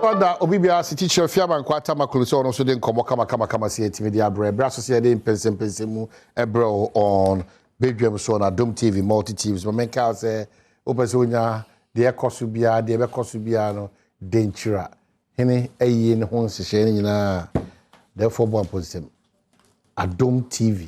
order obibia city chief fiaman kwata makulu so no so den komo kama see media bra so say den Mpensenpensemu ebro on Badwam so na Adom TV multi TVs but men ka say opese onya de ekoso bia de be koso bia no denchira hene ayi ne ho nsehye ne nyina therefore Badwam Mpensenpensemu Adom TV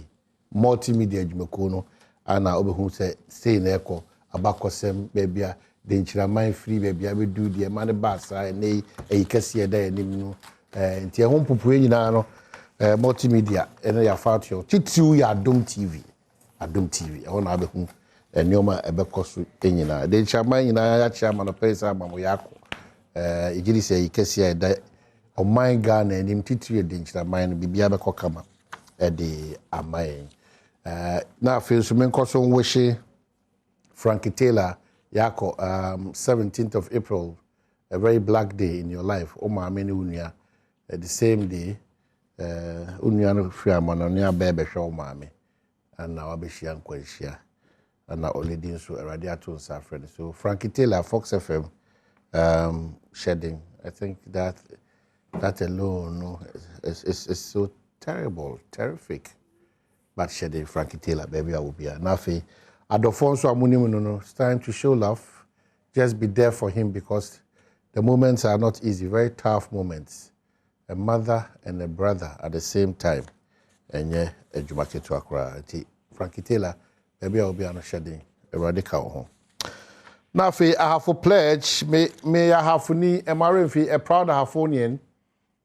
multimedia adwumako no ana obehu say na eko abakosem bebia denchira man free bebia be do de man basa na eyikase da anim no nti ehon popue nyina no multimedia ene ya fatio titiu ya Adom TV ehon na abehu enioma ebekoso enyina denchira man nyina ya chairman no pesa amamo yako igiri se eyikase da oman Ghana anim titiu denchira man bibia bekokama de amai na feel so men koso wishe Frankie Taylor yako 17th of April, a very black day in your life. Omanhene unia the same day unia no fiamana unia bebe show mame and now abeshia nkwashia and now only din so already ato nsa friend. So Frankie Taylor Fox FM shedding. I think that alone no is so terrible, terrific. But shedding Frankie Taylor baby I will be nafi Adofonso Amunimu no, it's time to show love. Just be there for him because the moments are not easy, very tough moments. A mother and a brother at the same time. And yeah, a Jumake to Accra. Frankie Taylor, maybe I'll be on a shedding, a radical home. Now, I have a pledge, may I have ni a marine a proud Hafonian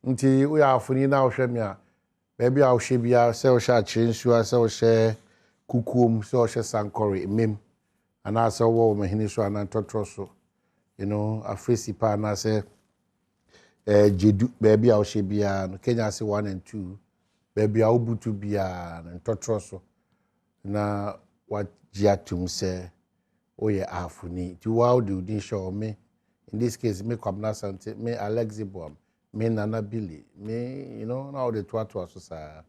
until we are for now, Shemia. Maybe I'll be a sell shot change, you are so share. Kukum so she sankori mem and I saw Omanhene so and totroso you know a face pa na say jedu baby a she bia no Kenya say 1 and 2 baby a obutu bia and totroso na what jiatum say oye afuni ti wa do din show me in this case me Kwabena Asante me Alexibom me Nana Billy me you know now the twatwa so sa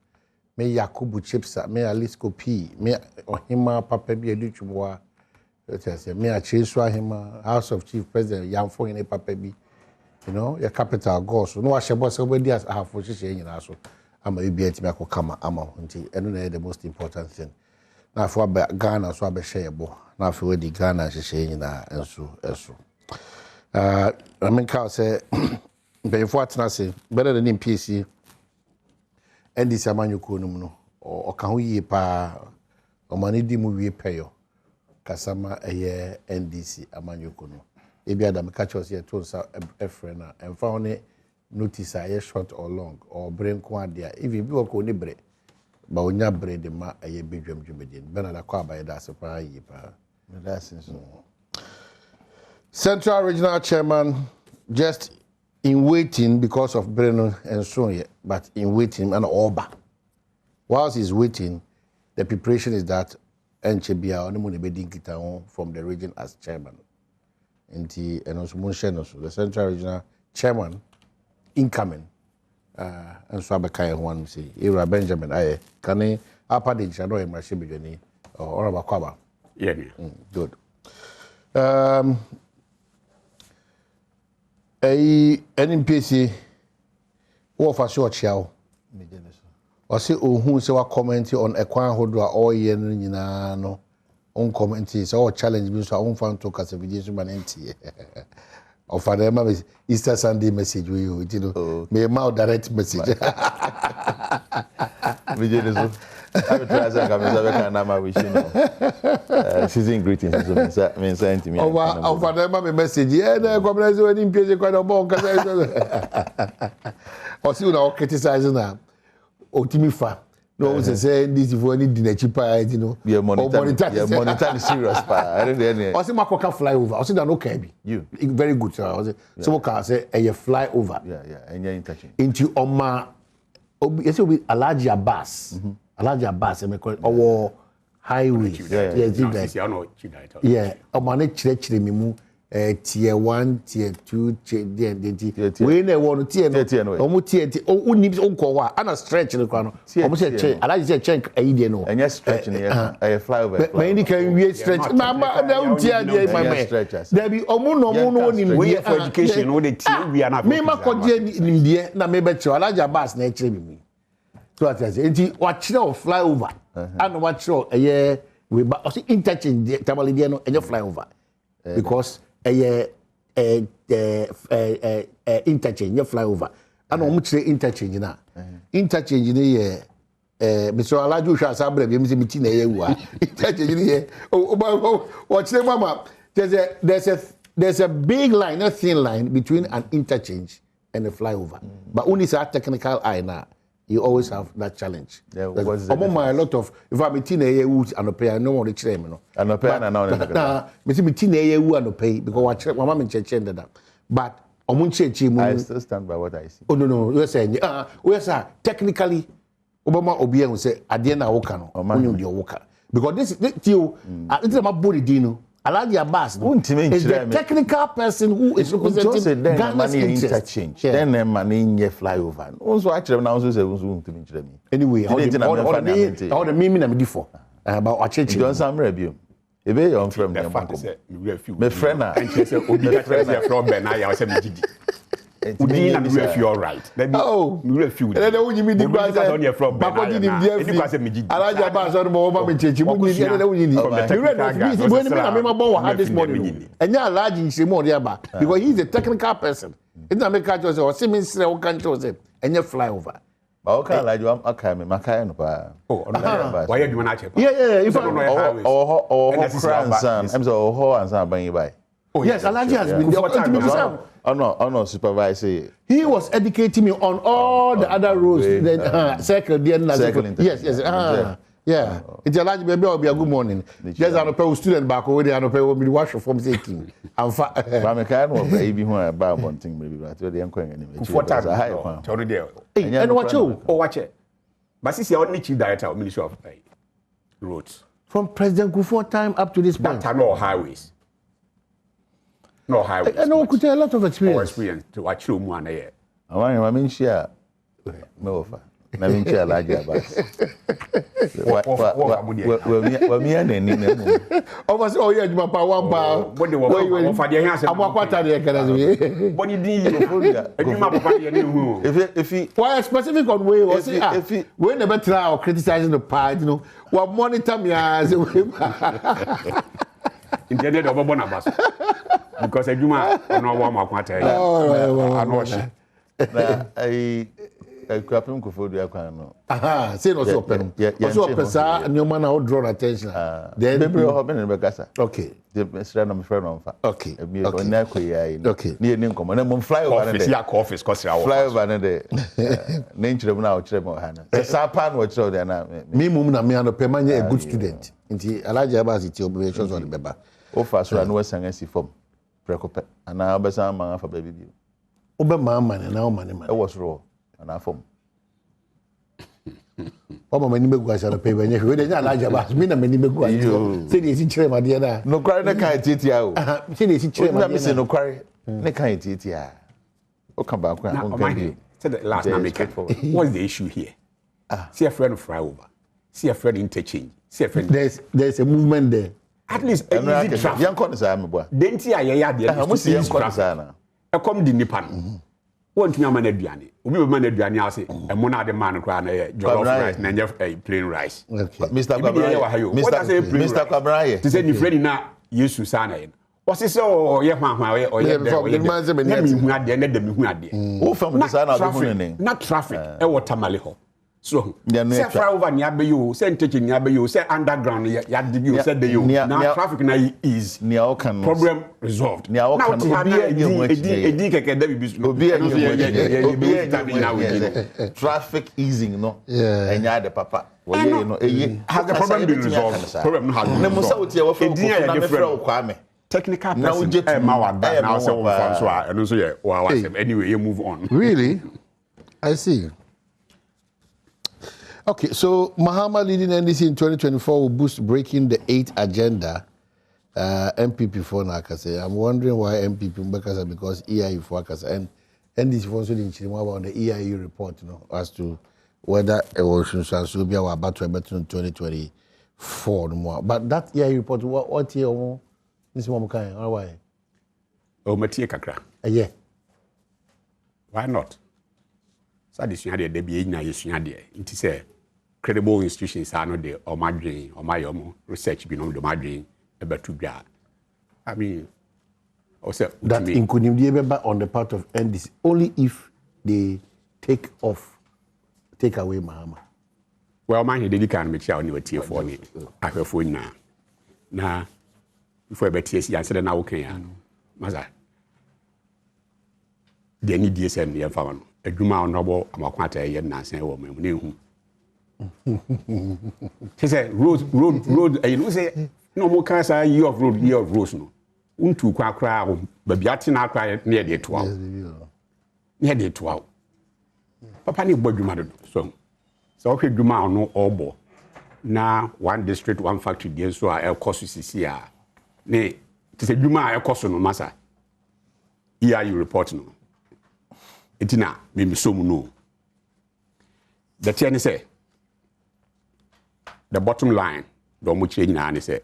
me Yakubu Chipsa, me Alisco P, me Ohima Papa B. Duchumwa, me a Chiswa Hima, House of Chief President, Yamfo in a Papa B. You know, your capital goes. No, I shall boss over I have for saying also. I'm a BT Mako Kama, Ama, and the most important thing. Now for Ghana, so I be shareable. Now for the Ghana, she's saying that, and so. I mean, Carl say, before I say, better than in PC. NDC amanyuko no no o ka ho yie pa o mani di mu wie peyo kasama eye NDC amanyuko no e bia da me catch us here to nsa efre na emfa ho ne notice aye short or long or brain ko ade even bi wo ko ni bre ba onya bre de ma eye Badwam dwumedin bena da kwa ba da sepa yie pa me da senso Central Regional Chairman just in waiting because of Breno and so on, but in waiting and Oba. Whilst he's waiting, the preparation is that Nchebia Onimune Bedin from the region as chairman. And also the Central Regional Chairman incoming. And so Abakai one say, Ira Benjamin, I can upper the channel in Mashibijani or Abakwaba. Yeah. Good. NPC wo fa so chiao o se ohun se wa comment on ekwan hodo a oye no nyina no on comment se o challenge bi so on fan to kasa video so manenti o fa dem ma Easter Sunday message we you know me ma direct message video so I will try to come na ma wish you season greetings so me send to me o fa dem ma message e na Kwabena so ni mpie kwa no bon kasa o si una o criticize na otimi fa no say this for any dinachi pa you know your monitor serious pa I don't know o si makoka fly over o si na no can be you very good sir o si so can say a fly over yeah and you touching into oma yes we Alhaji Abbas Alhaji Abbas me call our highway yeah oma ne chire mi mu tier 1, tier 2, DND. We never want to tier no. Almost tier. Oh, need on call. And stretch the crown. Almost a check. I like to check a no. And yes, stretching a flyover. Many can we stretch? Mama, don't tear my man. There be almost in we for education. No, the we are not. Me ma kodie in India. Na me betcho. I like your bus na eche me. So I say, enti watch now flyover. And watch now a year we but interchange. Tamale dia no enye flyover because interchange flyover and o mutire interchange na interchange ne ye Mr. Alaju sha sabre bi mi ti na ye wu a interchange ne ye watch them mama there's a big line, a thin line between an interchange and a flyover but only say technical eye now you always have that challenge. Yeah, what's a lot of if I'm a teenager who and pay, I know what it's no. And pay and now, me teenager who and pay because what my mom in church ended up. But I still stand by what I see. Oh no, you're saying we are technically Obama Obiang will say Adiana Okano or Manu Dioka because this you it's my body dino. Alaji Abbas is the technical person who is representing Ghana's interchange. Then money in your flyover. Also, actually, now also say anyway, all the meaning I'm before about our church. Don't some review. If you are from the my friend, and she said, "Obi from Bena, I was a Miji." Udin and refu all right. Oh, refu. And then when you meet the guys on your from Bena, you Alaji Abbas on Mohama church. You when I remember what this morning, and you're large in Shimo Diaba because he's a technical person. In America, or Simmons, or country, and you fly over. Okay, like you are coming, Macayan. Oh, why are you not? Yeah, if I don't know, or grandson, I'm so whole and some by. Oh, yes, Alaji has been there. Oh no, supervisor. He was educating me on all the other roads. Then circle, yes. Yeah. It's a large baby. Will be a good morning. Just an apple student back over there. An apple will be washed from taking. I'm fine. I'm a kind of baby who I buy one thing. Maybe I told you I'm for time. Already there. And watch you. Oh, watch it. But this is only chief director of Ministry of Roads. From President Kufuor time up to this point. That are no highways. No highways. I know could tell a lot of experience. To watch you one year. I mean, share. No offer. I mean, share large Abbas. Well, me and then. Oh, yeah, you papa one pound. What do you want for the answer? I'm what I can. What did you If he why specific on way was if he when never try or criticizing the part, you know, what monitor me as intended over Bonabas. Because I do my no quarter. I know I crap him for the Aquano. Aha, say no open. Also, Pesa and your man will draw attention. Then maybe you're hoping in Bagassa. Okay. The friend of my friend on fire. Okay. Okay. Near Ninkom, and then fly over the office, because I fly over the nature now, Tremor Hannah. The Sapan was so then. Me, Mumna, me, and a permanent a good student. Into Alaja Abbas, obligations on the Beba. Oh, fast run was and see from Precope, and now Besama for baby. Ober Mamma and now money. I was raw. And I form. Oh, many guys are paper. When you didn't like about me, many guys say it's in Chema, dear. No cry, the kind of TTI. Say it's in Chema, no cry, the kind of TTI. Oh, come back. Said the last name. What's the issue here? See a friend of flyover. See a friend interchange. See a friend. There's a movement there. At least a easy traffic. Young corners, I'm a boy. Didn't see a come the Nipan. One to man aduane. Obi be man aduane ase. E mo na de man kra na jollof rice na nye plain rice. Mr. Kwabena. To say ni friend na Yesu sana ye. O se se o ye hwan o ye de o ye. Na mi hu ade na de mi hu ade. O fam de sana do hu ne. Na traffic e wo tamale ho. So, say flyover ni abeyo, say interchange ni abeyo, say underground ya de you say de you. Now traffic na is problem resolved. Now obi edi keke da bibi so. Obi traffic easing no. Enya de papa. We no has the problem been resolved? Problem no has been resolved. Na musa wotie wo from na me frɛ Kwame. Technical person ma wa ba now say wo fam so a eno so ye wa anyway you move on. Really? I see. Okay, so Mahama leading NDC in 2024 will boost breaking the 8th agenda MPP for Nakase. I'm wondering why MPP Mbekasa because EIU for Akasa and NDC for also didn't about the EIU report, as to whether erosion shall be about to 2024 more. But that EIU report, what year? This one kind of why? Oh, Matia Kakra. Yeah. Why not? So this year there be na yesunya there. It is a credible institutions are not there or madrin or my research be no the madrin about to be. I mean, also that including the on the part of NDC only if they take away Mahama. Well, man, he did can make on your tier for me. I have for now. Now, before better see, I said now okay, Maza. The need DSM near Faman. A Juma noble, I'm a quite a young Nancy woman. He said, road, and you say, no more cars are year of roads, no. Unto quack, but Biatina cry near the 12. Near the 12. Papa, you bought your mother, so okay, Juma no obo. Now, one district, one factory, dear, so I'll cost you CCR. Nay, to say Juma, I'll cost no massa. Here you report no. Etina, maybe so no. The Tiani say, the bottom line, don't much change now, say,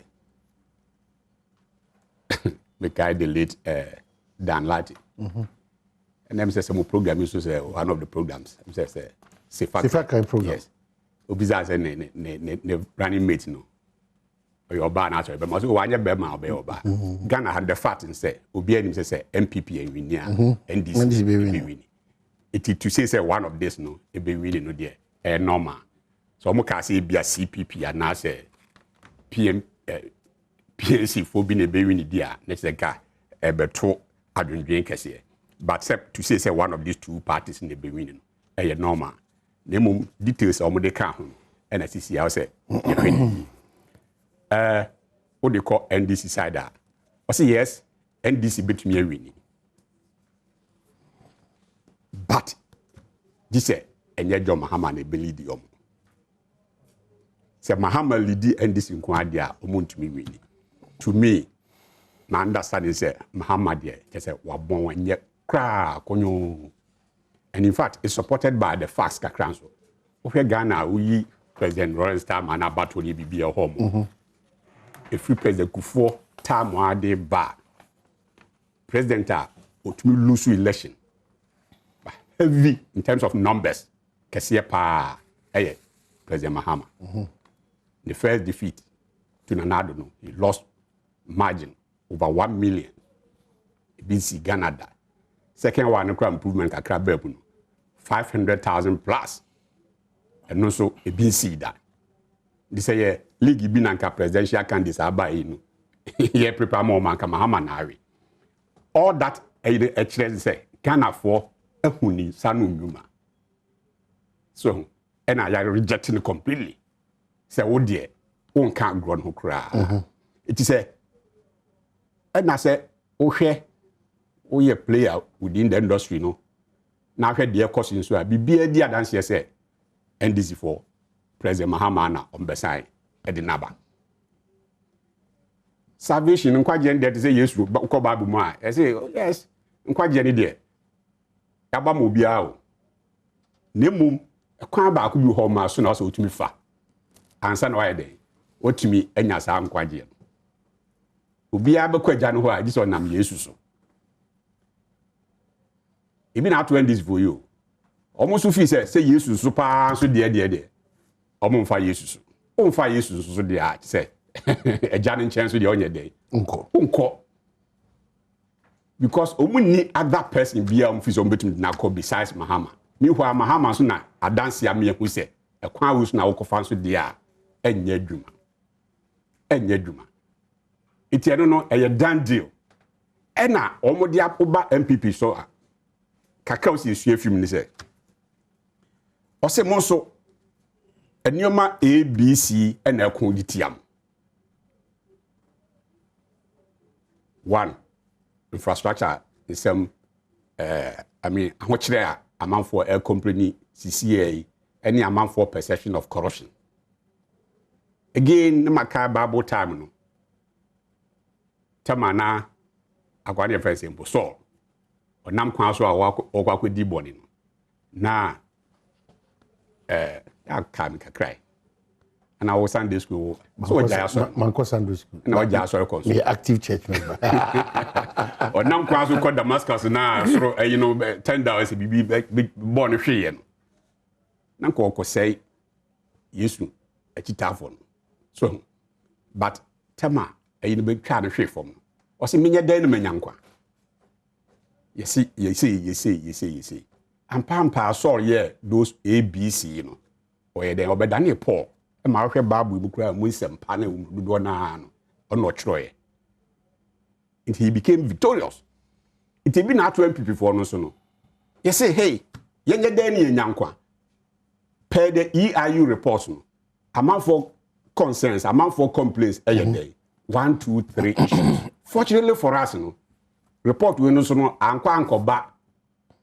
the guy the late Dan Lati. And then says some program is one of the programs. Says Safer program. Yes. Obiza say ne running mate no. Or your bar naturally, but must go one year bema or oba. Ghana had the fact and say Obi him say NPP and win NDC be winning. It to say one of this no, it be winning no there. Normal. So mo can say be a CPP and now say PNC for being a baby in the next guy beto adwendwen kese. But to say one of these two parties in the beginning, normal. Name details of the count and as I say, what they call NDC side. I say yes, NDC bet me a winning. But this say, and yet John Mahama ne believe the say Mahama lead NDC in Kwadia, to me winning. To me, my understanding is Mahama there, just say, wabon and yet. And in fact, it's supported by the facts council. Okay, Ghana, we President Lawrence Tam and Abatoli be a home. If we President Kufo Tam wade ba, President would lose election. Heavy in terms of numbers, Kasia pa President Mahama. The first defeat to Nanado, he lost margin over 1 million. BC Ghana that. Second one, improvement kakra bebu 500,000 plus. And also a BC that. This year league binanka presidential candidates abai no. Here prepare more man Mahama nawe. All that actually say Ghana for ehuni sanu nyuma. So and I rejecting it completely. Say oh dear, one can't grow no kra. It is a and I say okay. We a player within the industry, no. Now head the course in so be a dear dance say NDC for President Mahama on Besai at the Naba. Salvation and quite that say yes, but Bible ma. I say yes, and quite jenny there. Yaba Mobiao. Nemu a quan back you home as soon as to me fa. And son why day. What to me and yas am quite jen. Ubia Bequajan who I this one am Jesus. Even out when this for you. Almost if he say Jesus super so dear. Almost 5 years. On 5 years so dear say a Jan chance with the on your day. Unko. Because only other person be on his own between now besides Mahama. Meanwhile, Mahama soon a dance ya me who say a crown was now confessed with dear and yeduma. And yeduma. It's I don't know a done deal. And now almost the Oba NPP so. Kakao si esue film ni se. Ose mo so enioma ABC na ekon ditiam. 1 infrastructure is some ahokyere a man for air company CCA any amount for perception of corruption. Again, na maka Bible time no. Tamana akwade fence mpo so onam kwan so a wakwa di boni no na ya kam kakrai ana wo Sunday school so wajaya so manko Sunday school na wajaya so ko so active church member onam kwan so ko Damascus na so $10 bibi born hwe no na ko say Yesu achitafo so but tama be twa no hwe fom o se menya dan no manyankwa yesi ampa sorry yeah those ABC or ye den obedane Paul e ma hwe Bible bu kura mu nsempa na do na no ono chroye and he became victorious it be na to NPP for no so no you say hey yenye dan ni nyankwa per the EIU reports no amount for concerns amount for complaints day 1 2 3 issues fortunately for us no report we no so no anko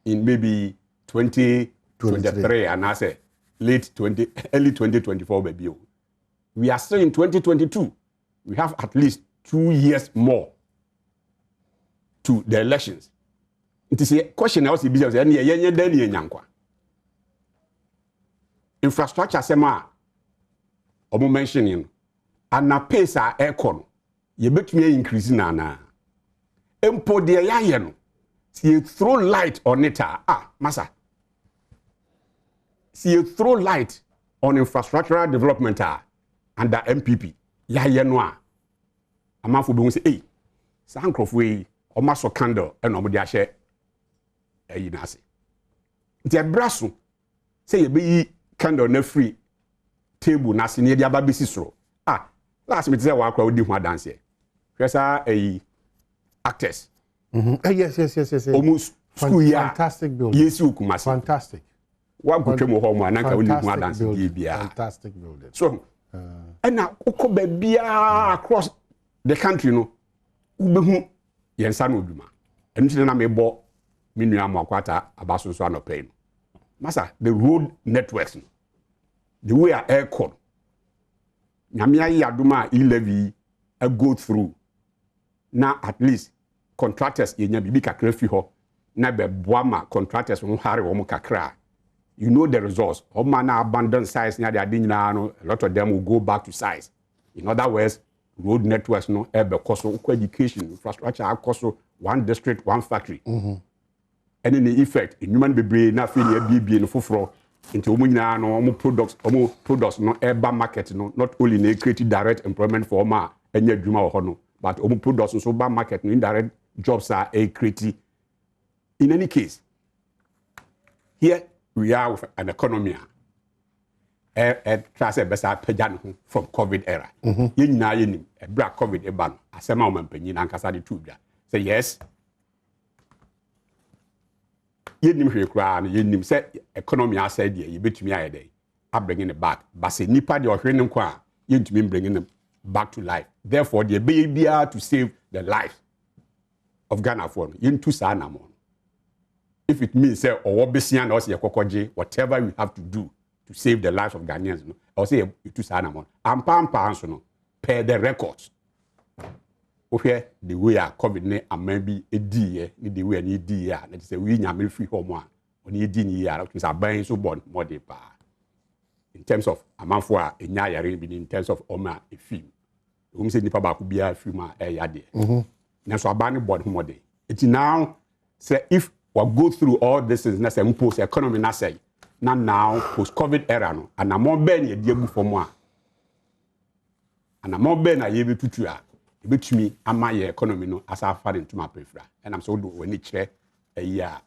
in maybe 2023 and I say early 2024 baby. We are still in 2022. We have at least 2 years more to the elections. It is a question I also be nyankwa. Infrastructure sema omo mentioning and na pace a aircon ye betumi increase na empo de ya ye no see you throw light on it massa see you throw light on infrastructural development under NPP ya ye no amafo be hu say sankrofo yi o maso candle e no mo de ahye na ase nti ebraso say ye be yi candle na free table na se ne dia ba besi soro last me say wa akwa odi hu adanse e hwesa actors yes almost school year fantastic building yes you kumasi fantastic wa gutwem ho mo ananka odi hu adanse bia fantastic building so and now uko bia across the country no ubehu yensa no oduma enu na me bo minu amakwata abaso so anope no masa the road networks no the way our air code nyamia yaduma e-levy go through now at least contractors yenya bibi kakra fi ho na be boama contractors won hare wo kakra you know the results o man na abandon size na they nyina no a lot of them will go back to size in other words road networks no ebe koso education infrastructure akoso one district one factory and in the effect in human bebre na fi na bibie no foforo into omunyina no omo products no eba market no not only na create direct employment for ma enya adwuma wo ho no but omo products so ba market no indirect jobs are created in any case here we are with an economy class besa pajan from COVID era yenyina yenim ebra COVID eba no asema o mampanyi na ankasa de tu bia say yes yenim hwe kra na yenim say economy aside there ye betumi aye dey bringing it back but say nipa de ohwe ne nko a yentumi bringing them back to life therefore the be to save the life of Ghana for yentu sa na mo if it means say or besia na o say kokoje whatever we have to do to save the lives of Ghanaians no I say yentu sa na mo ampa so no per the records okay the way a COVID ne ambi edi ni the way ni di ya na say we nyame free home a oni edi ni ya that means aban so born more dey pa in terms of amanfo a enya yare bi in terms of oma efim we say nipa ba ku bia film a yade na so aban ni born more dey it now say if we go through all this is na say impose economy na say now post COVID era no and na more ben ye di agu for mo a and na more ben na ye be tutu a betumi ama ye economy no asa fare ntuma prefra and am so do wani kire a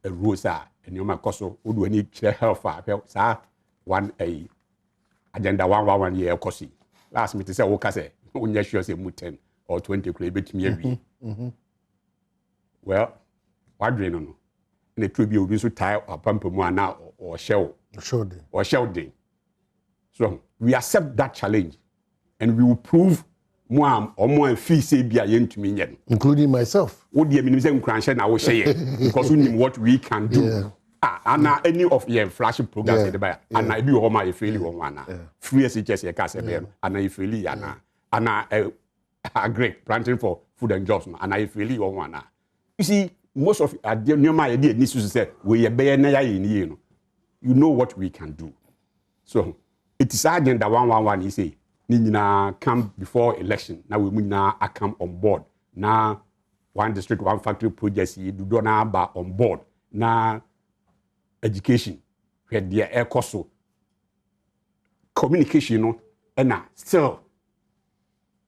rules a enioma koso do wani kire health a sa one agenda 111 year kosi last meeting say wo ka say onya sure say mu 10 or 20 kure betumi awi well wadre no na trobi obi so tie apampamu ana or shell so we accept that challenge and we will prove more fee say bia yentumi nye including myself wo de minim say nkranhye na wo hye because we know what we can do ana any of your flagship programs dey buy ana bi wo ma ye fail wo wana free SHS ye ka say be ana ye fail ana agree planting for food and jobs and I feel you one. You see, most of my idea needs to say we you know what we can do. So it is agenda 111 he say Nina come before election. Now we now come on board. Now one district, one factory projects you do not ba on board. Now education where the air cost communication and still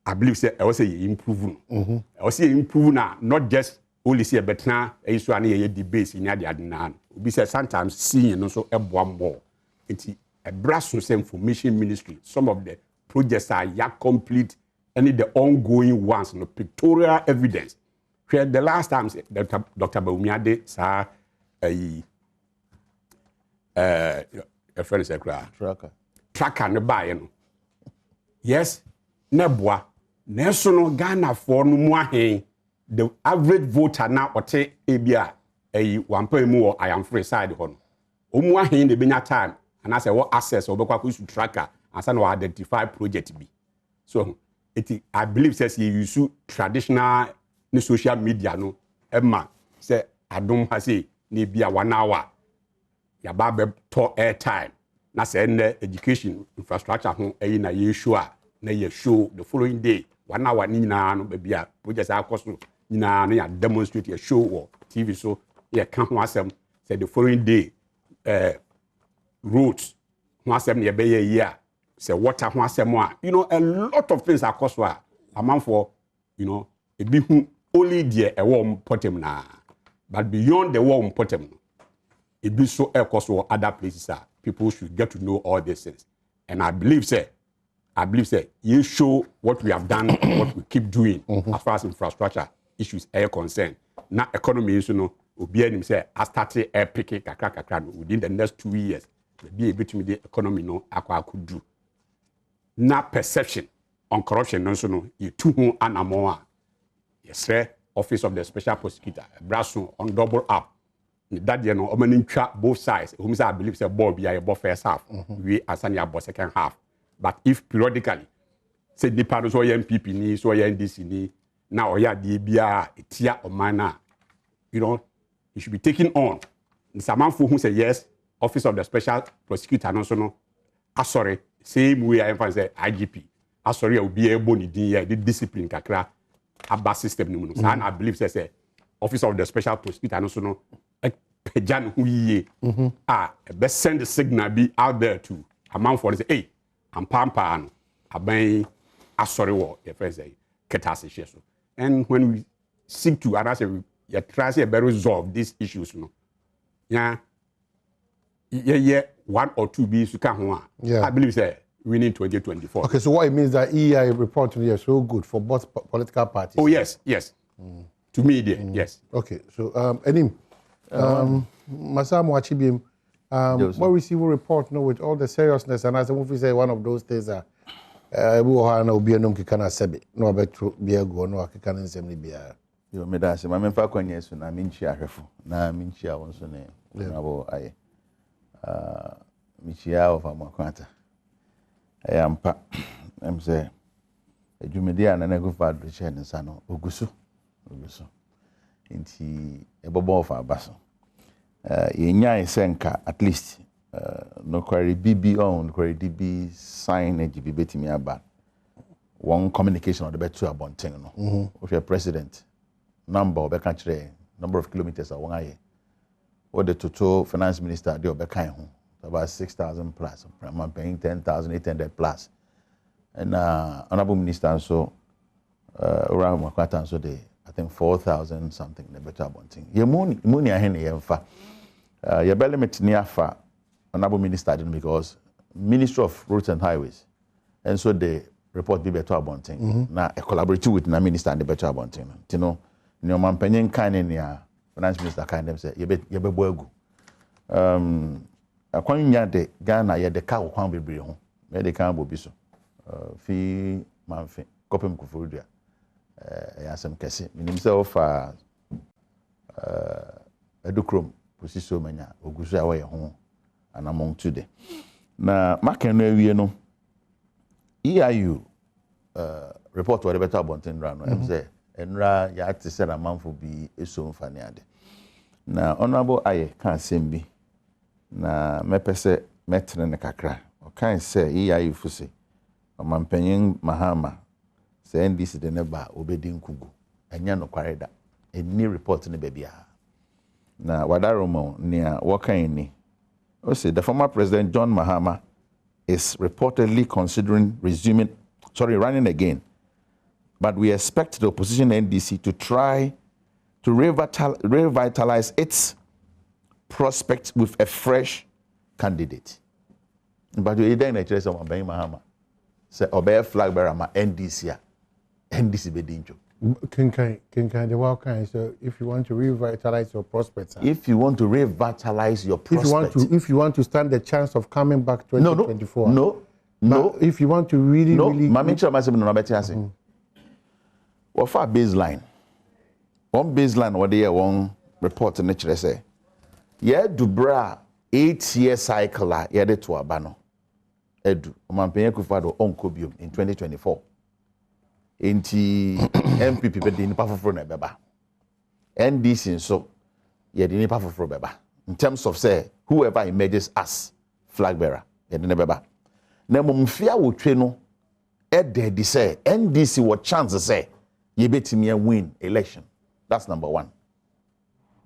I believe say I was say improve. I was say improve now, not just only say but now I so any debate in the adnan. We say sometimes seeing also a one more. It's a brass information ministry. Some of the projects are yet complete, and the ongoing ones, pictorial evidence. Where the last time Dr. Baumiade saw a friend said tracker no buy. Yes, Nebwa, National Ghana for Numuahe, the average voter now or take ABR a 1 more I am free side on. Umuahe in the Benya time, and I say what access or Bokwaku tracker and some identify project be. So I believe says you use traditional social media no Emma say Adom has say maybe a 1 hour. Yababe to airtime. Na say education infrastructure hon na ye show na ye show the following day 1 hour ni na no be bia project akoso ni na ya demonstrate ye show or TV so ye kan ho asem say the following day roads ho asem ye be ye a say water ho asem a a lot of things akoso a amount for e be hu only there e wo potem na but beyond the wo potem it be so cost or other places people should get to know all these things. And I believe you show what we have done, what we keep doing as far as infrastructure issues are concerned. Now economy is Obianim say I started air picking within the next 2 years. Be able to the economy could do. Now perception on corruption you too and more. Yes, sir. Office of the Special Prosecutor, Brasso on double up. That both sides. I believe say ball be about first half. We Asante about second half. But if periodically, say the part so NPP ni, so NDC ni, now ya DBA, Tia Omana, it should be taken on. Someone who say yes, Office of the Special Prosecutor no sorry, same way I emphasize IGP. Sorry, I will be able to the discipline kakra aba system ni muno. And I believe say Office of the Special Prosecutor no Pejan who ye best send the signal be out there to amount for say, hey, I'm pampa aben sorry what your friends say catastrophe. And when we seek to and I say you try to resolve these issues, yeah, 1 or 2 bills to come. I believe say we need 2024. Okay, so what it means that EI report is so good for both political parties. Oh yes. To me, yes. Okay, so Enim. Masamu Achibim, what we see will report with all the seriousness, and as we say, one of those things are we will be a num kikana sebi, no about be a go, no kikan in semi beer. You made us, my men for yes, and I mean, na minchia once a name. I Michia of Amaquanta. I am pa, I'm say, a Jumedia and I go for the chain and Sano, Ugusu. Inti ebobo of our basso. Yenya senka at least no query BB on query DB sign a GB betting about one communication on the better about with your president number of country number of kilometers at 1 year. What the total finance minister do about 6,000 plus, I'm paying 10,800 plus. And honorable minister so around Makwata so they I think 4,000 something the better about ye money ahene ye mfa ye belement ni afa honorable minister didn't because Ministry of Roads and Highways and so they report be better about na collaborate with na minister and the better about no mampanyen kan ne ya finance minister kan dem say ye be boagu akwanya de Ghana ye de ka kwan bebre ho me de kan bobi so fi manfe kopem kufurudua yasem kese minim se ofa edukrom posiso manya ogusu awe ho anamong today na maken no awie no EIU report what better about rano say enra ya ate se na manfo bi eso mfa ne ade na honorable aye kan sembi na mepese metre ne kakra o kan se iya ifusi Omampenyin Mahama se NDC de neba obedi nkugu enya no kwareda eni report ne bebia na wadaromo nia wakan ni o say the former president John Mahama is reportedly considering running again, but we expect the opposition NDC to try to revitalize its prospects with a fresh candidate. But we don't actually say Mahama say obey flag bearer ma NDC be danger. Can the welcome? So if you want to revitalize your prospects, if you want to revitalize your prospects, if you want to stand the chance of coming back 2024, no. If you want to really, Mami chama myself no beti ase. What for baseline? One baseline what they one report in nature say. Yeah, Dubra 8-year cycle la yeah de to abano. Edu Omampenye Kufado onkobium in 2024. Enti NPP be di nipa foforo na beba. NDC so ye di nipa foforo beba. In terms of say whoever emerges as flag bearer ye di beba. Na mumfia wotwe no di say NDC what chance say ye betimi win election. That's number one.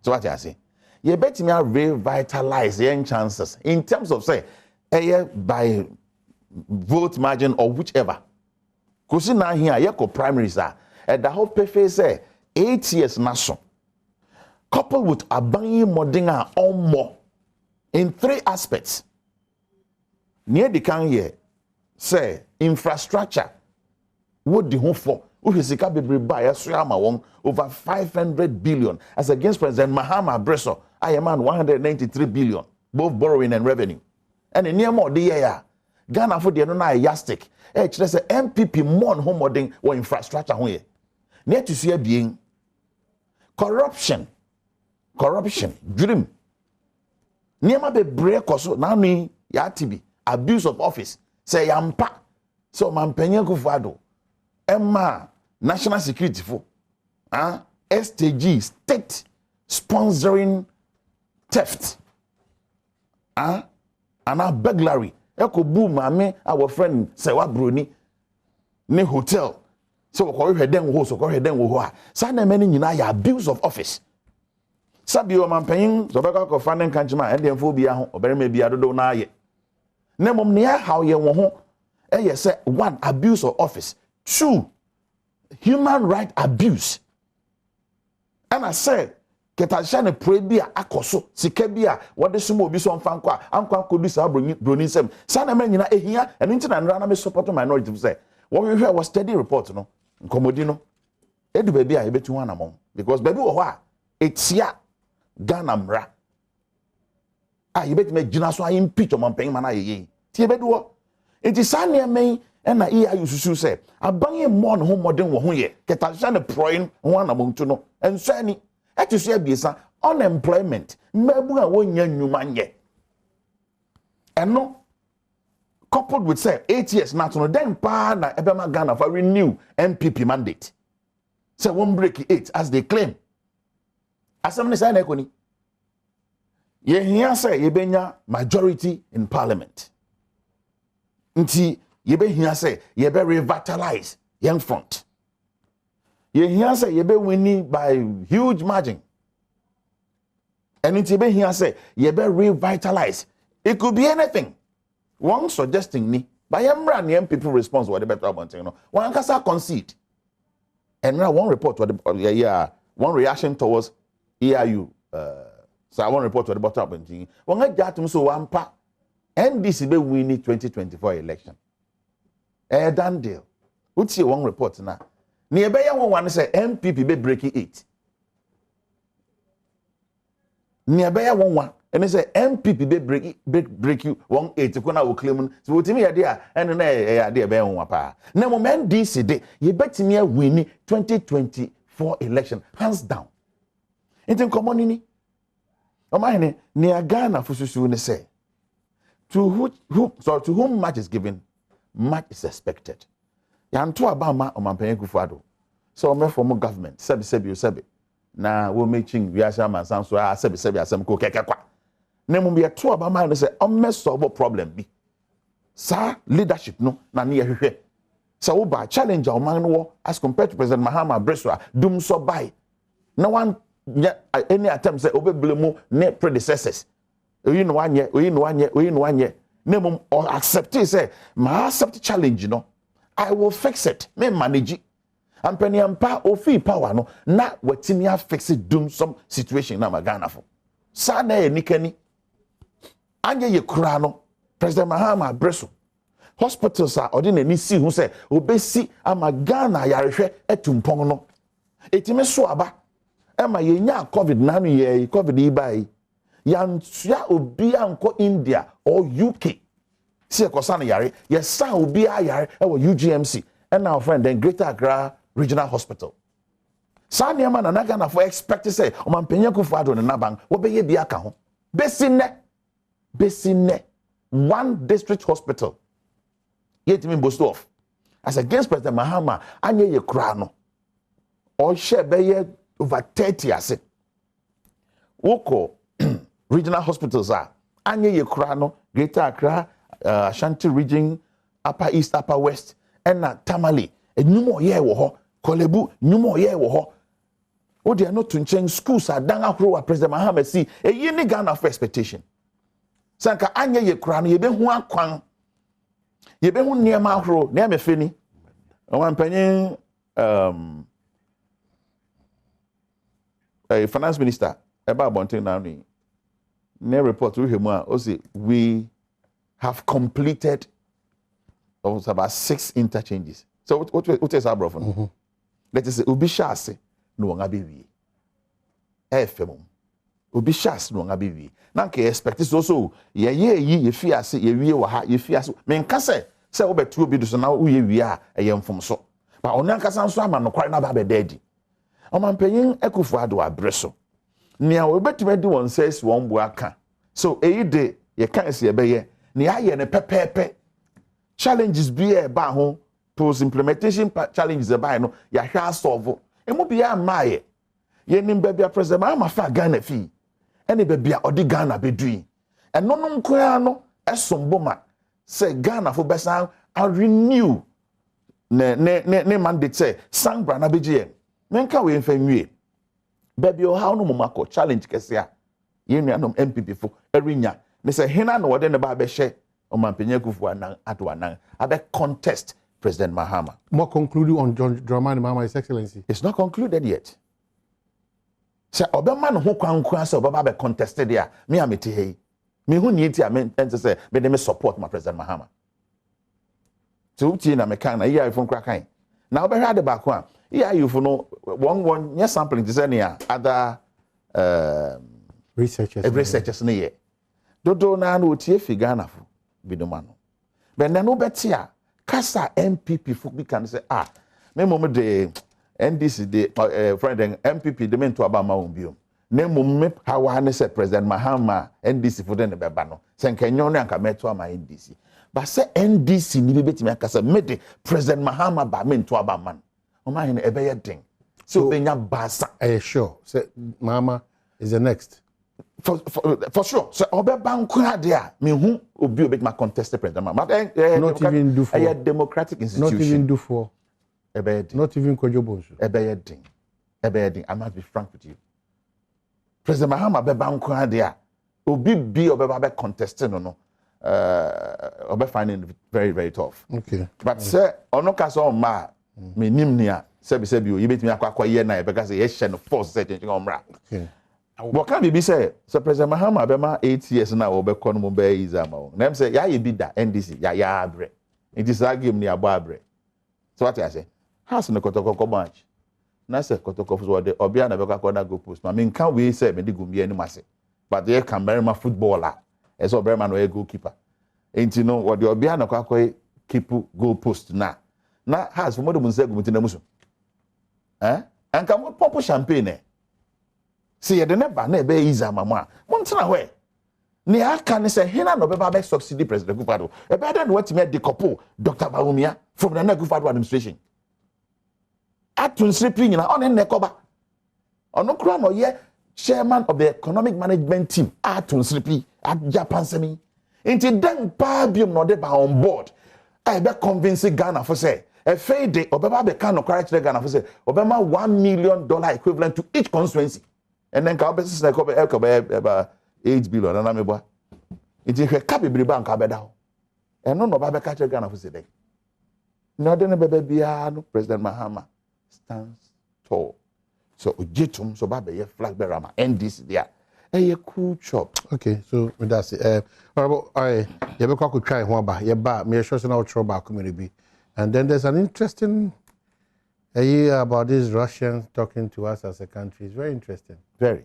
So what I say? Ye betimi revitalize your chances in terms of say by vote margin or whichever. Kusi na here yeko primaries are at the whole PFA say 8 years national coupled with abanyi modinga or more in 3 aspects. Near the can here say infrastructure what the home for Uhizika be buy over 500 billion as against President Mahama Bresso I am on 193 billion both borrowing and revenue and in near more the year Ghana for the no yastic let's say NPP more home modern or infrastructure here near to see being corruption dream near be break also now me yatibi abuse of office say yampa so Mampenye Kufado Emma national security for STG state sponsoring theft and a burglary eko boom mame our friend Sewa Bruni ne hotel so ko hwe den wo so ko hwe den wo ho a sa na many nyina ya abuse of office sabi o Mampenyin so beka ko fanen kanchima e dem fo bia ho oberema bia dodo na aye na mom ne how ye wo ho e say 1 abuse of office 2 human right abuse and I said ketashane prebia akoso sikabia wode sumo obi so mfa nkwa ankwa kodu sa broni nsem sana ma nyina ehia eno ntina nra na me support minority say what we hear was steady report no nkomodi no edu ba bia ebetu ho anamon because baby wo ho a etia Ghana mra yebeti me gina so impeach Omampenyin mana yeye ti ebedu ho enti sane men na iya yususu say abanye mon ho modern wo ho ye ketashane proin ho anamon tu no enso ani etisu abiesa unemployment mmebu a wonya nnwuma nye eno coupled with say 8 years not no then pa na ebema Ghana for renew NPP mandate say one break 8 as they claim asem say na ekoni ye hia say ye benya majority in parliament nti ye be hia say ye be revitalize young front ye hia say ye be winning by huge margin and nti be hia say ye be revitalize it could be anything one suggesting ni by emra ne people response what the better about you know one kasa concede and now one report what the one reaction towards EIU so one report what the bottom up thing one ajatum so one pa NDC be winning 2024 election done deal what's your one report now ni ebe ya one say NPP be breaking 8 ni ebe ya one and say NPP be break you 180 ko na wo claim so wotimi ya dia ene na ya dia be one pa na mo NDC de ye betimi ya win 2024 election hands down enti common ni Omanhene ni Ghana fususu ne say to whom much is given much is expected yanto abama Omampenye Kufado so me from government sebi na we making we asha man san so sebi asem ko kekekwa na mu be to obama no say o solve problem bi sa leadership no na ne yehwehwe so wo ba challenge o man no as compared to President Mahama Breswa dum so by no one any attempt say obeblemu ne predecessors oyi no anye na mum accept say ma accept challenge no I will fix it me manage ampani ampa ofi power no na watimi a fix it dum some situation na magana fo sa na enikani anye ye kura no President Mahama Breswa hospitals are ordinary si hu say obesi amagana yarehwe etumpon no etime so aba ema yenya covid na no ye covid ibai yantua obi anko India or UK see ekosana yare yes obi ayare e wo UGMC and our friend then Greater Accra Regional Hospital sani ama na naga na for expect say Omanhene Akufo-Adjei ne naban wo be ye bia ka ho besine one district hospital yet me boast of as against President Mahama anye ye kra no or share be ye over 30 ase woko regional hospitals are anye ye kra no Greater Accra Asante region Upper East Upper West and na Tamale enyumo ye wo ho Kolebu nyumo ye wo ho o de no tunchen schools are dan ahoro wa President Mahama si eyi ni Ghana for expectation sanka anye ye kra no ye be hu akwan ye be hu niema ahoro na me feni Omanhene finance minister about bonting now ne report we him o say we have completed about 6 interchanges. So what is our brother? Let us say obi shase no wanga bewie. FM. Obi shase no wanga bewie. Na ke expect so ye ye fiase ye wie wa ha ye fiase. Men ka say obetu obi do so na wo ye wie a ye mfom so. Ba onan kasa nso ama no kware na ba be daddy. Omanhene Akufo-Adjei abreso. Nia obetuma di won says won bu aka. So eyi de ye kan se ye be ye. Ni aye ne pepepe. Challenges be e ba ho post implementation challenges e ba no ya hwa solve. Emu bia maaye. Ye nim ba bia president ma fa Ghana fi. Ene ba bia odi Ghana bedui. Eno no nkoa no esomboma say Ghana fo besan a renew ne mandate say sangbra na beje. Menka we mfa nwie. Baby o how no momako challenge kese a. Ye nuanom NPP fo erinya. Ne say hena no wode ne ba be hye Omanhene Akufo-Adjei abe contest President Mahama. More concluding on John Dramani Mahama, His Excellency. It's not concluded yet. Say Obama no ho kwankwan say Obama be contested there. Me amete hey. Me hu ni eti amen say me support my President Mahama. So uti na me kan na iya ifon kra kan. Na obe hwa de ba ko a iya ifo no one yes sampling to say near other researchers ne ye. Dodo na na otie fi Ghana fo bidomano. But then no betia kasa NPP fo bi kan say me mom de NDC de friend NPP de men to aba ma won biom. Na mom me hawa ne say President Mahama NDC fo de ne beba no. Se nkanyo no anka meto ama NDC. But say NDC ni be betimi akasa me de President Mahama ba men to aba man. Omanhene ebe ye den. So benya basa. Sure. Say Mahama is the next. For sure. So Obeba nkwa there me hu obi obetma contest president Mahama. Not even do for a democratic institution. Not even do for not even Kojobonsu. Ebeding. I must be frank with you. President Mahama beba nkwa there. Obi bi obeba be contesting no. Obe finding it very very tough. Okay. But say ono kaso ma me nim nia sebi o yibetimi akwa ye na because ye hye no force say change omra. Okay. What can be say President Mahama bema 8 years now obekọ no be izama o. Na say ya ye bi da NDC ya abre. It is a game ni abo abre. So what I say? Has no kotokoko match. Na say kotokoko so de obia na beka corner go post. Ma me nkan we say me di gumie ni mase. But they can marry my footballer. As obia man no goalkeeper. Enti no what the obia na kwakọ keep goal post na. Na has for mo de munse gumti na muso. Anka mo pop champagne. See ye de neba na ebe iza mama montena hwe ne aka ne se hena no beba be succeed President Akufo-Adjei ebe den what me decouple Dr. Bawumia from the Akufo-Adjei administration atun sripi nyina on ne koba ono kura no ye chairman of the economic management team atun sripi at Japan semi inti den pa biom no de ba on board I be convince Ghana for say a fade obeba be kan no correct Ghana for say obema $1 million equivalent to each constituency and then ka be say ko be 8 billion na me boa inti hwe ka bebre bank abeda ho eno no ba be ka Ghana for say dey no de ne bebe bia no President Mahama stands tall so ojetum so ba be ye flag bearer ma NDC there a cool chop. Okay, so that's it. Honorable, you have a try one bar, you bar, me sure now trouble community. And then there's an interesting about these Russians talking to us as a country. It's very interesting. Very.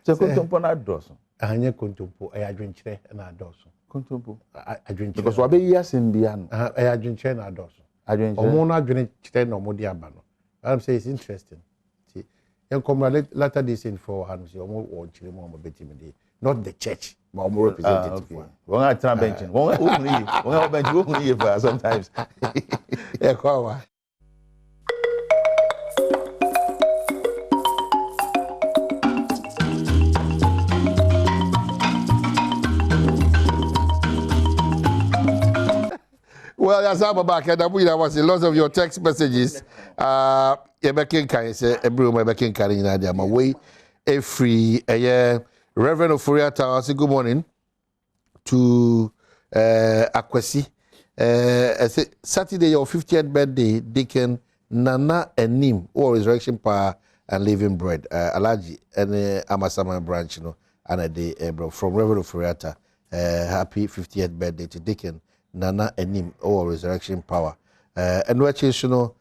So contempo na doso. Anya contempo, I drink na doso. Contempo. I drink because we be years in biano. I drink na doso. I drink. Omo na drink no mo di abano. I'm saying it's interesting. Later this in for hands, not the church, but more representative. Okay. One at time benching. One bench for sometimes. Yeah, Kwawa. Well, as I'm back, and I was a lot of your text messages. Ebekin can say every Ebekin can in India. My way, a free Reverend Oforiata. Say good morning to Akwesi. Saturday your 50th birthday, Deacon Nana and Nim, or Resurrection Power and Living Bread. Alaji and Amasama branch, you know, and a day from Reverend Oforiata. Happy 50th birthday to Deacon Nana and Nim, or Resurrection Power. And watch you know.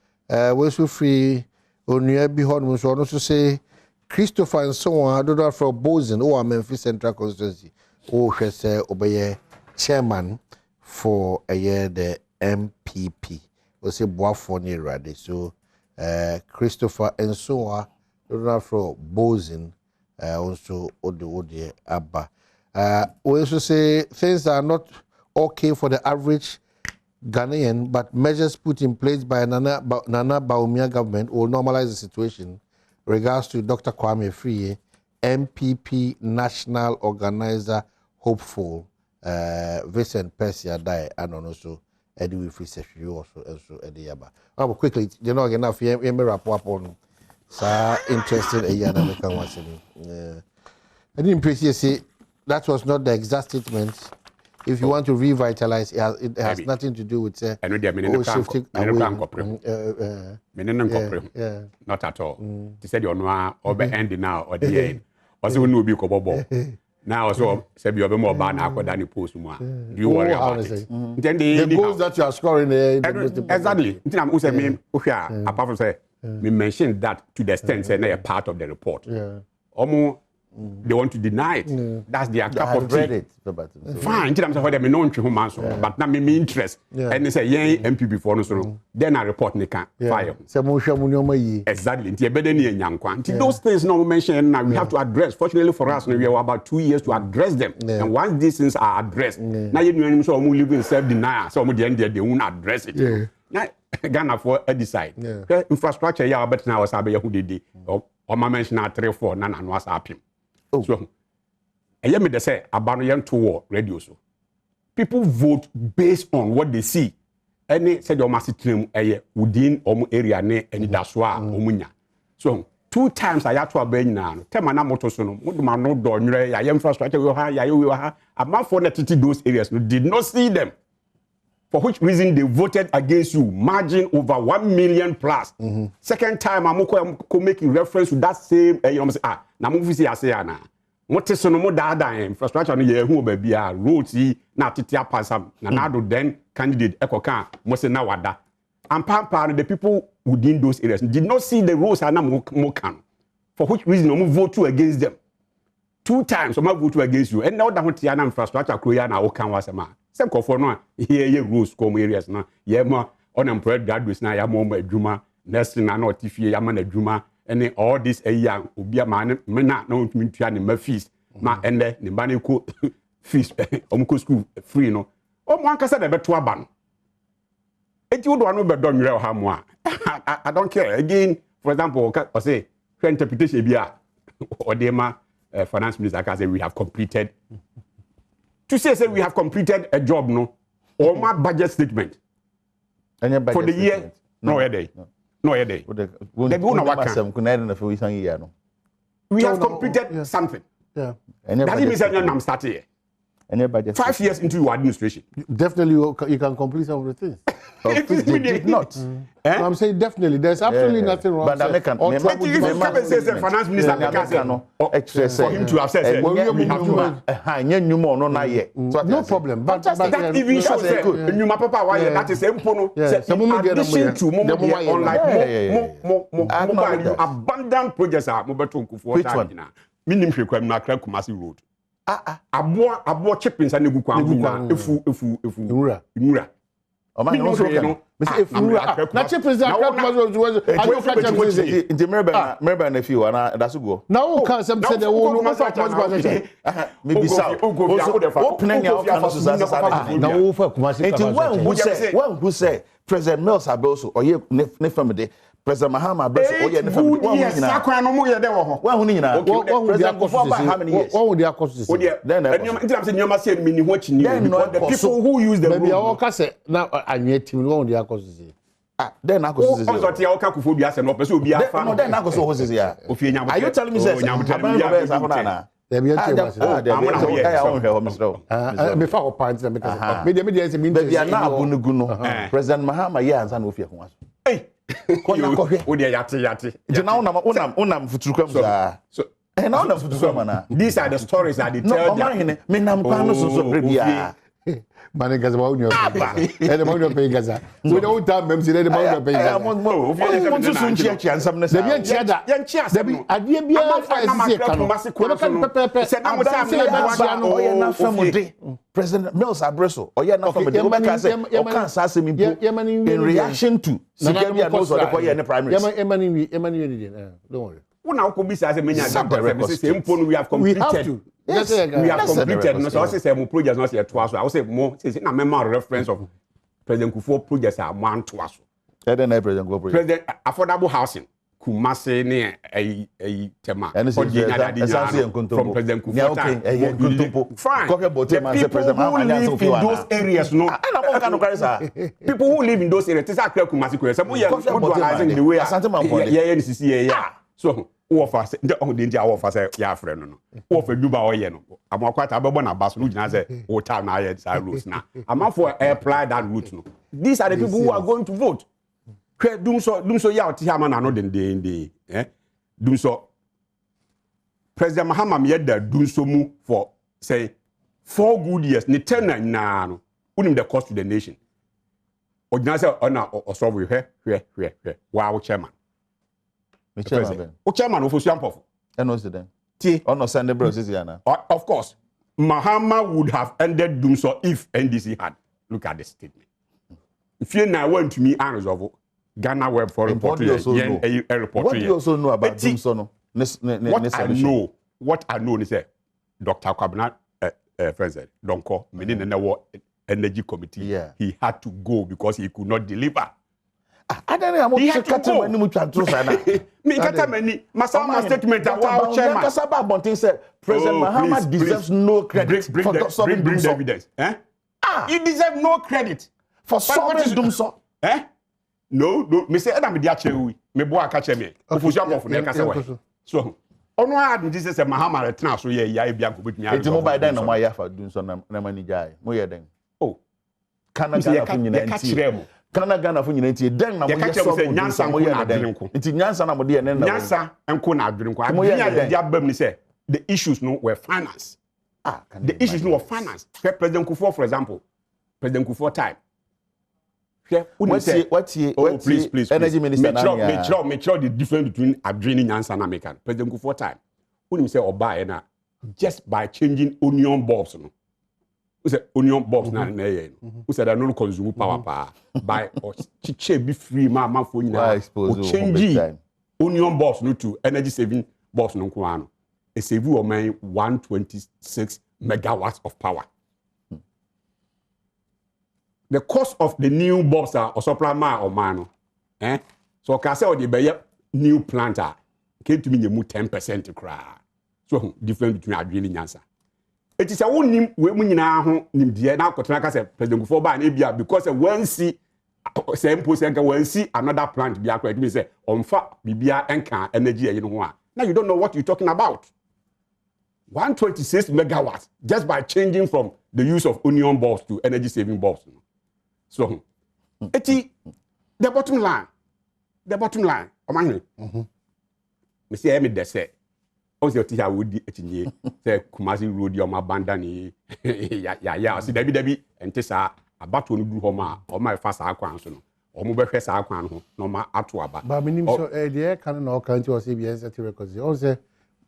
We so free on your behold was also say Christopher and so on. I don't know for Bozen or Memphis Central Constituency. Oh, she say obey chairman for a year the NPP. We say Boafoni Radi. So Christopher and so on. I don't know for Bozen also Odi Abba. We also say things are not okay for the average Ghanaian, but measures put in place by Nana Bawumia government will normalize the situation. Regards to Dr. Kwame Free, NPP national organizer, hopeful, Vincent Percy-Adjei, and also Eddie Wilfrey Sefrio also Eddie Yaba. Oh, quickly, you know, enough, you may wrap up on so interested a year American was in. I didn't appreciate that was not the exact statement. If you want to revitalize, it has nothing to do with shifting away. Not at all. They said you're not over ending now or the end. Also, we know be kobobo. Now, also, said you're more bad now than you post more. Do you worry about it? Then the goals that you are scoring exactly. I'm also me. Apart from say, we mentioned that to the extent say they are part of the report. Almost. They want to deny it. That's their cup of tea. Read it. Fine. I'm saying they know but now me interest. And they say yeah MPP for no then I report they can fire. Exactly. Those things no mention now we have to address. Fortunately for us, we have about 2 years to address them. And once these things are addressed, now you know so we live in self-denial. So they won't address it. Now Ghana for decide. Infrastructure yeah, but now was who they did. Or my mention 3-4 none was happy. So, I hear me they say abandon to war radio so. People vote based on what they see. Any said your massive team within area ne any daswa omunya. So 2 times I had to abandon now. Tell my motor so no do ya infrastructure we ha amount for those areas did not see them. For which reason they voted against you, margin over 1 million plus. Second time, I'm making reference to that same. Na move see say na. What is no more data infrastructure no ye hu ba bia roads na titia passam na do then candidate ekoka mo say na wada. And the people within those areas did not see the roads and mo can. For which reason no vote against them. 2 times so vote against you. And now that what na infrastructure kroya na o kan wasema. Some for no here rules come areas na ye more unemployed graduates na ya more adwuma nursing na no tifie ya ma na adwuma and all this year obi ma na ntumi tua ne ma fees ma ende ne ba ne ko fees omko school free no o mo ankasa da beto aba no enti wo do anu be do nwere ha mo a I don't care. Again, for example, I say, interpretation be or the finance minister can say we have completed. To say we have completed a job, no, or my budget statement for the year, no a day. No a day. We have completed something. Yeah. That means that I'm starting here. 5 years into your administration. Definitely, you can complete some of the things. They did not. No, I'm saying definitely. There's absolutely nothing wrong. But if you come and say the finance minister for him to have said, we have no problem. But that even shows that is in addition to unlike abundant projects are which one? Minimum Kumasi Road. Abo chippings and egu kwan efu Imura. Omanhene also can. if na chippings that Nti mereba na fi wa na daso go. Na wo kan sem say the wo no fa Kumasi maybe so. Open nya o kan so sa na wo fa Kumasi. Nti when who say President Mills Abeoso oye ne family President Mahama Abeoso oye ne family one yes akwan no mo ye de wo ho one hu ni nyina President Kofo by how many years one dey cost then I'm saying nyoma say me ni ho chi ni because the people who use the road maybe I can say na anwe team one dey cost then I go say so tia o ka Kofo bi ase no person obi afa no then I go so ho say ya are you telling me say na there be anti was me fa ko pant me ka me dey say me dey na abunugu no President Mahama ye ansa na ofie ho aso o dey yate nti na unam futurukam so na unam futurukam na these are the stories that they tell Omanhene me nam pa no so brebia mane gaza ba unyo ele ma unyo pe gaza so dey o time mem say dey ma unyo pe gaza o fi dey so nchia ansam na dey nchia da dey adie bia asi ka no we ka pepe say na mo say no oye na famude President Mills Abeoso oye na famude o be ka say o kan sa asem in reaction to security and also the koye ne primaries emani don't worry una ko bi say menya da say mpo we have completed we have completed no so say mo projects no say to aso I say mo say na member reference of President Kufo projects are man to aso President Kufo project President affordable housing Kumasi ne tema from President Kufo time fine people who live in those areas no people who live in those areas this akra Kumasi ko say mo ye the way Asante yeah so offer say the danger offer say ya friend no offer duba oye no amakwata abebo na baso no gina say o time na aye say rules na amafo apply that route no these are the people who are going to vote dum so ya oti ama na no den dum so President Mahama me da dum so mu for say 4 good years ni 10 na no unim the cost to the nation o gina say ona o solve hwe wow chairman chairman of Ampofo. And what's the then? On Sunday bro of course. Mahama would have ended Dumso if NDC had. Look at the statement. If you now went to me and of Ghana Web for report. What do you also know about Dumso? What I know is that Dr. Kwabena friend said, don't call me in the energy committee. Yeah. He had to go because he could not deliver. I don't know. He had to go. Me kata many. Masama statement that wow chairman. Kasaba Bontin said President Mahama deserves no credit for solving bring the evidence. You deserve no credit for solving Dumso. No. Me say Adam dia chewi. Me bo aka che me. Ofusu Ampofo na kasa wa. So ono ad this say Mahama retna so ye ya bia ko betumi. Eti mo by then no ma ya fa Dumso na mani jai. Mo ye den. Oh. Kana kunyina nti. Ghana for unity, then na mo so nyansa mo ye den nti nyansa na mo de ne na nyansa enko na adwene nko adwene ya bam ni say the issues no were finance the issues no were finance President Kufo for example President Kufo time please energy minister na me the difference between adwene nyansa na mekan President Kufo time unim say oba na just by changing onion bulbs no who said onion box na who said I don't consume power by or chiche be free ma for you now change onion box no to energy saving box no kwano e save you man 126 megawatts of power. The cost of the new box or supply ma or man So ka say o dey be new planter can to me mu 10% cra. So difference between Adwene Nyansa. It is a wonim we mu nyina ho nim de na akotena ka say President Kufuor ba na bia because when see say impose enka when see another plant bia kwa it mean say onfa bibia enka energy e no ho a. Now you don't know what you're talking about. 126 megawatts just by changing from the use of onion bulbs to energy saving bulbs. So, the bottom line, Omanhene. Me say me de say, o say oti ha wodi etinye, say Kumasi road your mabanda ni ya see debi ente sa abato no duru ho ma o ma fa sa akwan so no. O mo be hwe sa akwan ho no ma ato aba. Ba minim so the kan na o kan ti o say BS records. O say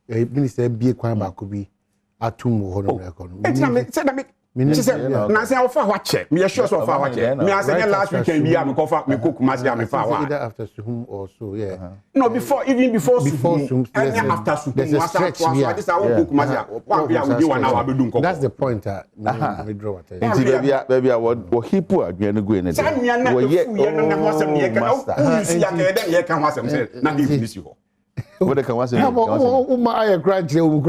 minister bie kwan ba ko bi atum ho no record. Me say na say ofa wa che me sure so ofa wa che me say last weekend bi am ko fa me cook Kumasi am fa wa either after Suhum or so no before Suhum and after Suhum was that I just cook Kumasi one bi we dey 1 hour be do nko. That's the point me draw attention. Nti baby wo hipo Adwene go ne dey wo ye no mo asem ye kan o si ya ka dey ye kan ho asem say na dey finish ho. What they can was my grandchildren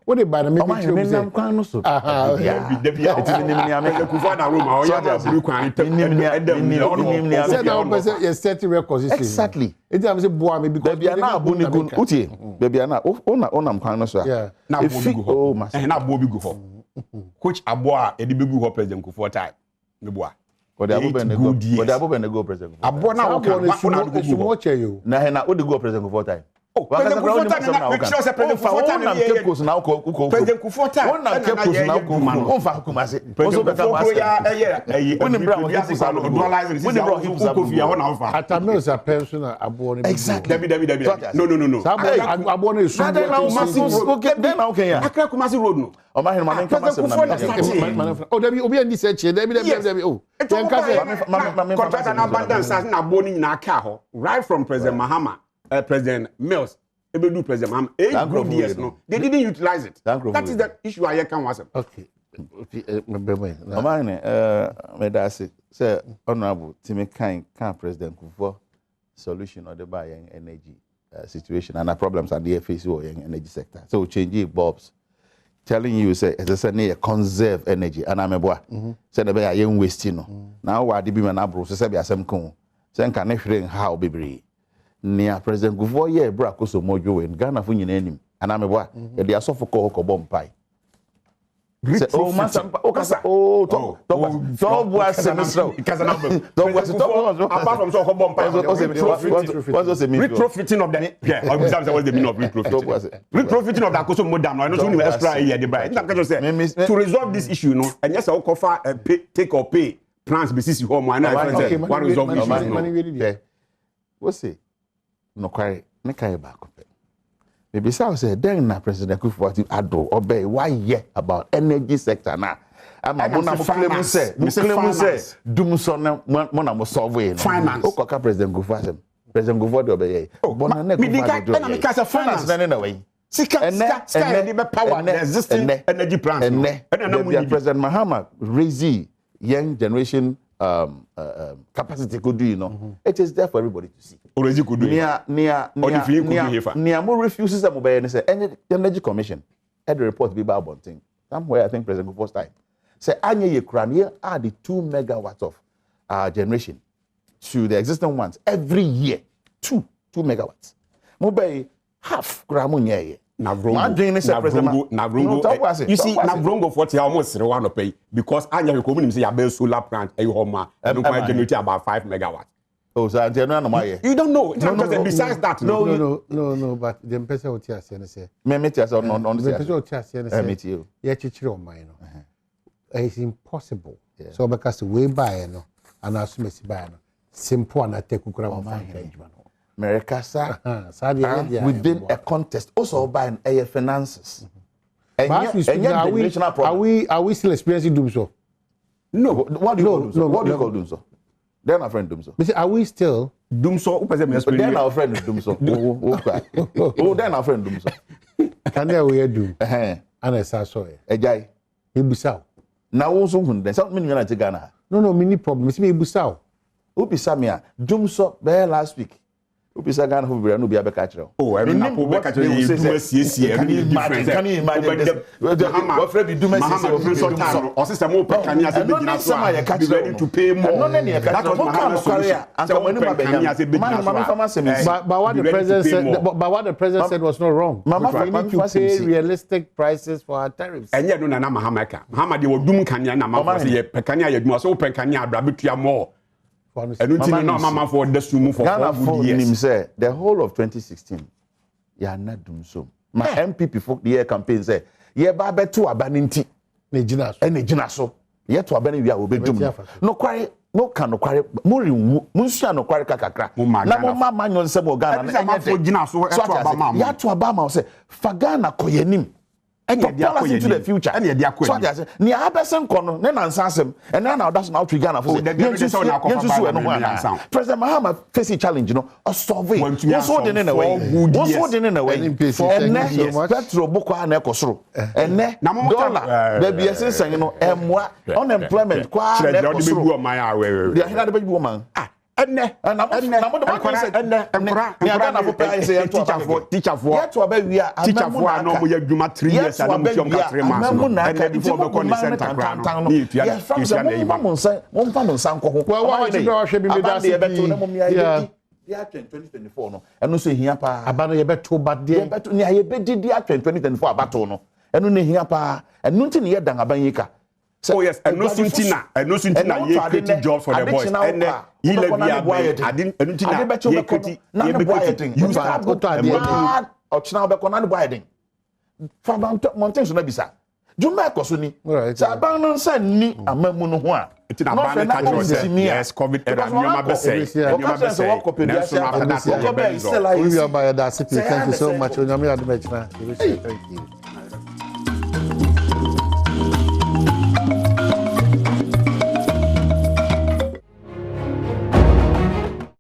what they buy the make them kwan no so yeah the bia Kufuor na Roma o ya ba buru kwan say now person you set records exactly it am say boa me because baby na abu ni go utie baby na onam kwan no so na abu go ho na abu bi go ho which abo a e di begu ho President Kufuor time me boa but abo ben go President abo na wo kan sumo che you na o de go President Kufuor time President Kufuor time make sure say President Kufuor time na kekos na ko President Kufuor time na kekos na ko on fa Kumasi so be ka wase when bra o kekos na dollar when bra o kofi ya na fa atamel sa pension abo ne exactly no abo ne su then na okay ya Accra Kumasi road no Omanhene ma men kama sem na o debi obi ndi se che debi o yenka say contract and abundance na abo ni na aka ho right from President Mahama President Mills, do President Mahama, 8 good years, no, they didn't utilize it. That is the issue I can was. Okay. Omanhene, me da say honorable Timmy can President Kufuor solution or the buy energy situation and the problems at the face or energy sector. So changing bulbs, telling you say as I say conserve energy and I'm a boy. Say the be young wasting no. Now what the be man abro say be asem kon. Say can not how be Nia President Kufuor ye bra ko so mojo in Ghana fu nyina anim ana me boa e de asofo ko bom pai say oh masampa o kasa to boa semestro kasa na apart from so ko bom pai what's the meaning retrofitting of the what's the meaning of retrofitting of that koso modern no so extra here the buy say to resolve this issue no and yes I offer take or pay plans basis home and one resolve issue what's it no kware ne kai ba ko pe maybe say then na President Kufuor to ado obey why ye about energy sector na ama bona mo claim say dum so na mo na mo solve it o ko ka President Kufuor do obey bona ne Kufuor na me ka say finance na na way sika dey be power the existing energy plants and President Mahama raise young generation capacity could do, you know. It is there for everybody to see. Already could do. Nia more refuses to obey and say energy commission. Had the report be about one thing. Somewhere I think President Kufuor's time. Say anya ye kran here add the 2 megawatts of generation to the existing ones every year. 2 megawatts. Mobile half gramunya. Navrongo. You see, Navrongo 40 almost 1 pay because Anya community say a solar plant a home and generate about 5 megawatts. Oh, so you don't know. No, besides that, no, but the person will tell us and say, Memitas on the person will tell us and say, yeah, chichi on mine. It's impossible. So because we buy no, and I assume it's buy no, simple and I take America, sir, within a contest, also buying air finances. Are we still experiencing doom so? No. What do you call doom so? What do you call doom so? They're our friend doom so. Are we still doom so? They're our friend doom so. Oh, they're our friend doom so. Can they wear doom? And I saw Adjei. Ibusao. Now also, there's something you like to Ghana. No, mini problem. It's me Ibusao. Samia, Jumso, bear last week. Upisa Ghana who will be a Becatro. Oh, I mean, can you imagine? What Freddy do Mahama or Sister Mo Pekania ready to pay more. That was Mahama's solution. But what the president said, but what the president said was not wrong. We need to pay realistic prices for our tariffs. And yet, no, Mahama, they were doom Kanya, Namama, Pekania, you must open Kanya, Brabitia more. And Mama for this to move for say the whole of 2016, you are not doing so. My NPP for the year campaign say, yeah, Baba to abaninti, Nejina so, yet to abandon we are doing. No quarry, no can no quarry, Muri, Musia no quarry kakakra. Mama man on some Ghana, so yet to Obama say, Fagana koyenim. And policy into the future. And you're so that's near Abesan Kono, then answer and now that's now Trigana for President Mahama facing challenge, you know, a survey. What's holding in a way? What's holding in a way? And Petro Boko and Ecosro. And then dollar, baby, saying, you know, unemployment, the woman. And I'm teacher for we are teacher for no we are 3 years and I'm and then before the consent yeah 2024 no eno so hia pa aba no ye beto bade beto ne ye bedidi a 2024 abato no eno ne hia pa eno nti ne ye dan aban yika. Oh yes, and no suntina, ye create jobs for the boys. And he let me I didn't ye create you start or china be kona ne boy den. Fa mountains na bisa. Juma ko so ni. Sa ban no say ni amamu no ho a. It's na ban ka jo say yes covid era nyoma be say. Nyoma be say. We are by that. Thank you so much. Thank you.